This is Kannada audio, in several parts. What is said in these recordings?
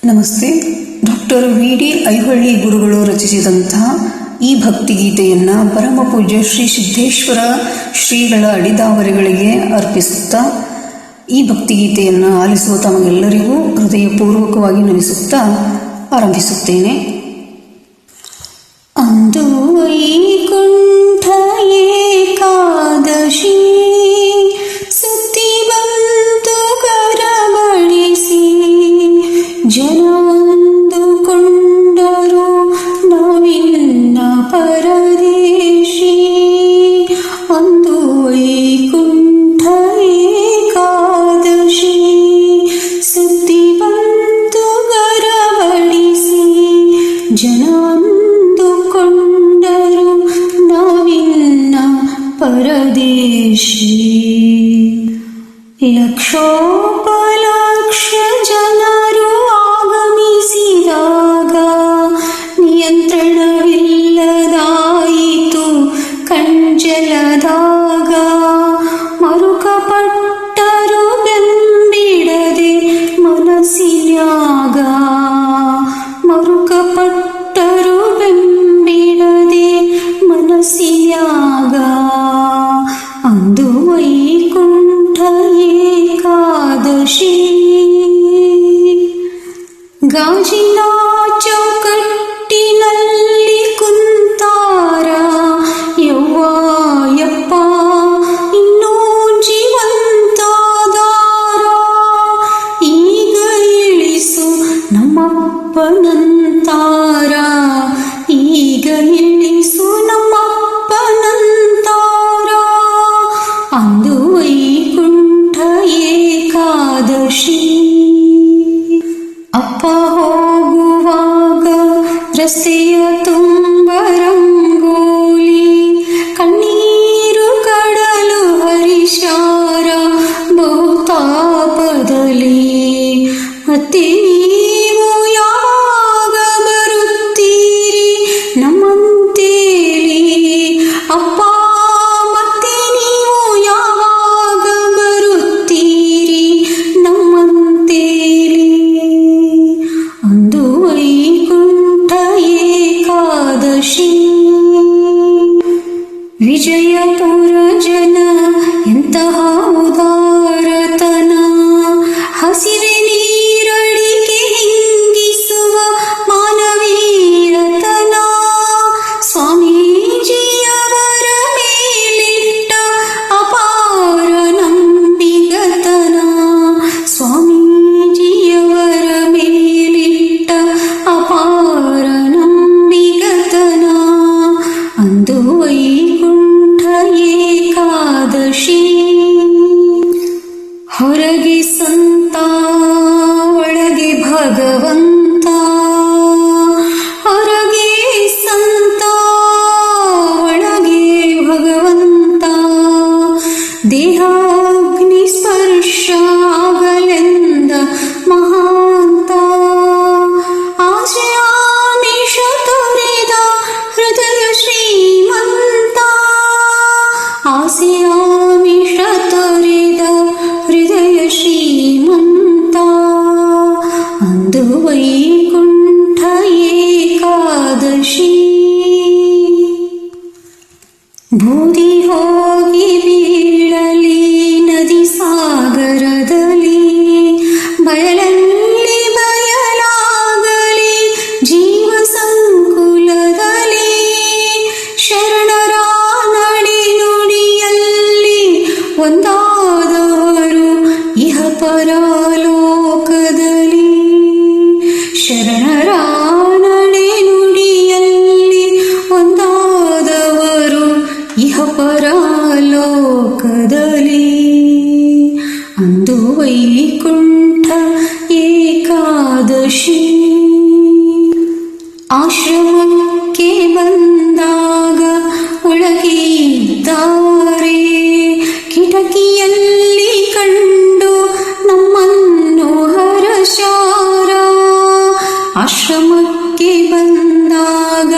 ನಮಸ್ತೆ. ಡಾಕ್ಟರ್ ವಿ.ಡಿ. ಐಹೊಳೆ ಗುರುಗಳು ರಚಿಸಿದಂತಹ ಈ ಭಕ್ತಿಗೀತೆಯನ್ನು ಪರಮಪೂಜ್ಯ ಶ್ರೀ ಸಿದ್ದೇಶ್ವರ ಶ್ರೀಗಳ ಅಡಿದಾವರೆಗಳಿಗೆ ಅರ್ಪಿಸುತ್ತಾ ಈ ಭಕ್ತಿಗೀತೆಯನ್ನು ಆಲಿಸುವ ತಮಗೆಲ್ಲರಿಗೂ ಹೃದಯಪೂರ್ವಕವಾಗಿ ನಮಿಸುತ್ತಾ ಆರಂಭಿಸುತ್ತೇನೆ. ಅಂದು ವೈಕುಂಠ ಏಕಾದಶಿ ಸುತ್ತಿ ಬಂತು ಕರಬಳಿಸಿ ಜನ ಅಂದುಕೊಂಡರು ನಾವಿನ್ನ ಪರದೇಶಿ. ಅಂದು ವೈಕುಂಠ ಏಕಾದಶಿ ಸುತ್ತಿ ಬಂತು ಕರಬಳಿಸಿ ಜನ ಅಂದುಕೊಂಡರು ನಾವಿನ್ನ ಪರದೇಶಿ. ಲಕ್ಷೋಪಲಕ್ಷ ಜನರು ಆಗಮಿಸಿದಾಗ ನಿಯಂತ್ರಣವಿಲ್ಲದಾಯಿತು ಕಣ್ಜಲದಾಗ. ಮರುಕಪಟ್ಟರು ಬೆಂಬಿಡದೆ ಮನಸ್ಸಿನ್ಯಾಗ, ಮರುಕಪಟ್ಟರು ಬೆಂಬಿಡದೆ ಮನಸ್ಸಿನ್ಯಾಗ. ಅಂದು ವೈಕುಂಠ ಏಕಾದಶಿ ಗಾಜಿನ ಚೌಕಟ್ಟಿನಲ್ಲಿ ಕುಂತಾರ ಯವ್ವ ಯಪ್ಪ ಇನ್ನೂ ಜೀವಂತಾದಾರ. ಈಗ ಇಳಿಸು ನಮ್ಮಪ್ಪನಂತಾರ, ಈಗ ಇಳಿಸು ನಮ್ಮಪ್ಪನಂತಾರ. ಅಂದು ವೈಕುಂಠ ಏಕಾದಶಿ. ಅಪ್ಪ ಹೋಗುವಾಗ ರಸ್ತೆಯ ತುಂಬ ರಂಗೋಲಿ, ಕಣ್ಣೀರು ಕಡಲು ಹರಿಶಾರ ಬಹುತಾಪದಲ್ಲಿ. ಮತ್ತೆ ನೀವು ಯಾವಾಗ ಬರುತ್ತೀರಿ ನಮ್ಮಂತೇಲಿ ಅಪ್ಪ, ಮತ್ತೆ ನೀವು ಯಾವಾಗ ಬರುತ್ತೀರಿ ನಮ್ಮಂತೇಲಿ. ಅಂದು ವೈಕುಂಠ ಏಕಾದಶಿ. ವಿಜಯಪುರ ಜನ ಎಂತಹ ಉದಾರತನ, ಹಸಿವೆ ನೀರಡಿಗೆ ಹಿಂಗಿಸುವ ಮಾನವೀಯತನ. ಸ್ವಾಮೀಜಿಯವರ ಮೇಲಿಟ್ಟ ಅಪಾರ ನಂಬಿಗತನ, ಸ್ವಾಮೀಜಿಯವರ ಮೇಲಿಟ್ಟ ಅಪಾರ ನಂಬಿಗತನ. ಅಂದು ವೈಕುಂಠ ಏಕಾದಶಿ. ಹೊರಗೆ ಸಂತ ಒಳಗೆ ಭಗವಂತ, ಹೊರಗೆ ಸಂತ ಒಳಗೆ ಭಗವಂತ. ದೇಹಾಗ್ನಿ ಸ್ಪರ್ಶ ಆಗಲೆಂದ ಮಹಾಂತ, ಆಸೆ ಆಮಿಷ ತೊರೆದ ಹೃದಯ ಶ್ರೀಮಂತ, ಆಸೆ ಆಮಿಷ ತೊರೆದ ಹೃದಯ ಶ್ರೀಮಂತ. ಅಂದು ವೈಕುಂಠ ಏಕಾದಶಿ. ಬೂದಿ ಹೋಗಿ ಬೀಳಲಿ ನದಿ ಸಾಗರದಲ್ಲಿ, ಬಯಲಲ್ಲಿ ಬಯಲಾಗಲಿ ಜೀವ ಸಂಕುಲದಲ್ಲಿ. ಶರಣರ ನಡೆ ನುಡಿಯಲ್ಲಿ ಒಂದಾದವರು ಇಹ ಪರಲೋಕದಲ್ಲಿ. ಶರಣರ ನಡೆ ನುಡಿಯಲ್ಲಿ ಒಂದಾದವರು ಇಹ ಪರಲೋಕದಲ್ಲಿ. ಅಂದು ವೈಕುಂಠ ಏಕಾದಶಿ. ಆಶ್ರಮಕ್ಕೆ ಬಂದಾಗ ಒಳಗೆ ಇದ್ದಾರೆ, ಕಿಟಕಿಯಲ್ಲಿ ಕಂಡು ನಮ್ಮನ್ನು ಹರಶಾರ. ಆಶ್ರಮಕ್ಕೆ ಬಂದಾಗ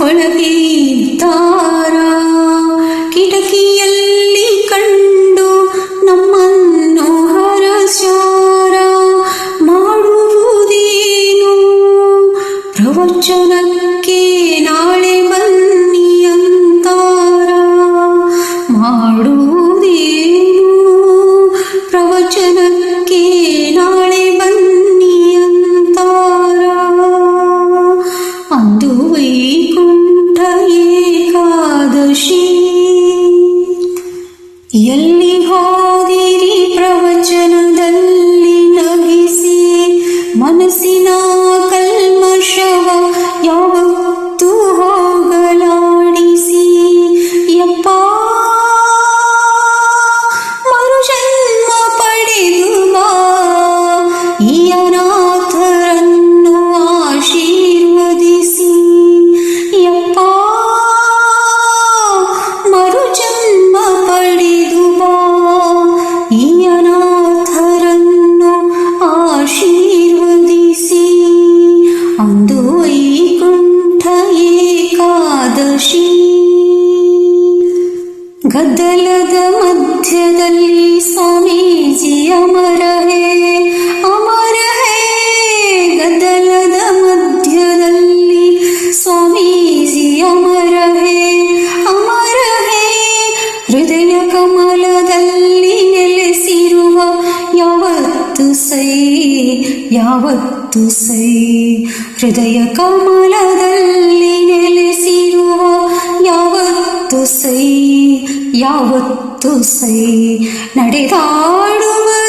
ಒಳಗೆ ಇದ್ದಾರ, ಕಿಟಕಿಯಲ್ಲಿ ಕಂಡು ನಮ್ಮನ್ನು ಹರಶಾರ. ಮಾಡುವುದೇ ಪ್ರವಚನಕ್ಕೆ ನಾಳೆ ಬನ್ನಿ ಅಂತಾರ. ಮಾಡುವುದೇನು ಪ್ರವಚನಕ್ಕೆ ನಾಳೆ ಬನ್ನಿ ಅಂತಾರ. ಅಂದು ವೈಕುಂಠ ಏಕಾದಶಿ. ಎಲ್ಲಿ ಹೋದಿರಿ ಪ್ರವಚನದಲ್ಲಿ ನಗಿಸಿ ಮನಸ್ಸಿನ ಕಲ್ಮಶವ ಯಾವತ್ತೂ ಹೋಗಲಾಡಿಸಿ. ಯಪ್ಪ ಮರುಜನ್ಮ ಪಡೆದು ಬಾ ಈ ಅನಾಥರನ್ನು ಆಶೀರ್ವದಿಸಿ. ಯಪ್ಪ ಮರುಜನ್ಮ ಪಡೆದು ಬಾ ಈ ಅನಾಥರನ್ನು ಆಶೀರ್ವದಿಸಿ. ಅಂದು ವೈಕುಂಠ ಏಕಾದಶಿ. ಗದ್ದಲದ ಮಧ್ಯದಲ್ಲಿ ಸ್ವಾಮೀಜಿ ಅಮರ ಹೇ ಅಮರ ಹೇ. ಗದ್ದಲದ ಮಧ್ಯದಲ್ಲಿ ಸ್ವಾಮೀಜಿ ಅಮರ ಹೇ ಅಮರ ಹೇ. ಹೃದಯ ಕಮಲದಲ್ಲಿ ನೆಲೆಸಿರುವ ಯಾವತ್ತು ಸೈ ಯಾವತ್ತು ಸೈ. ಹೃದಯ ಕಮಲದಲ್ಲಿ ನೆಲೆಸಿರುವ ಯಾವತ್ತು ಸೈ ಯಾವತ್ತು ಸೈ. ನಡೆದಾಡುವ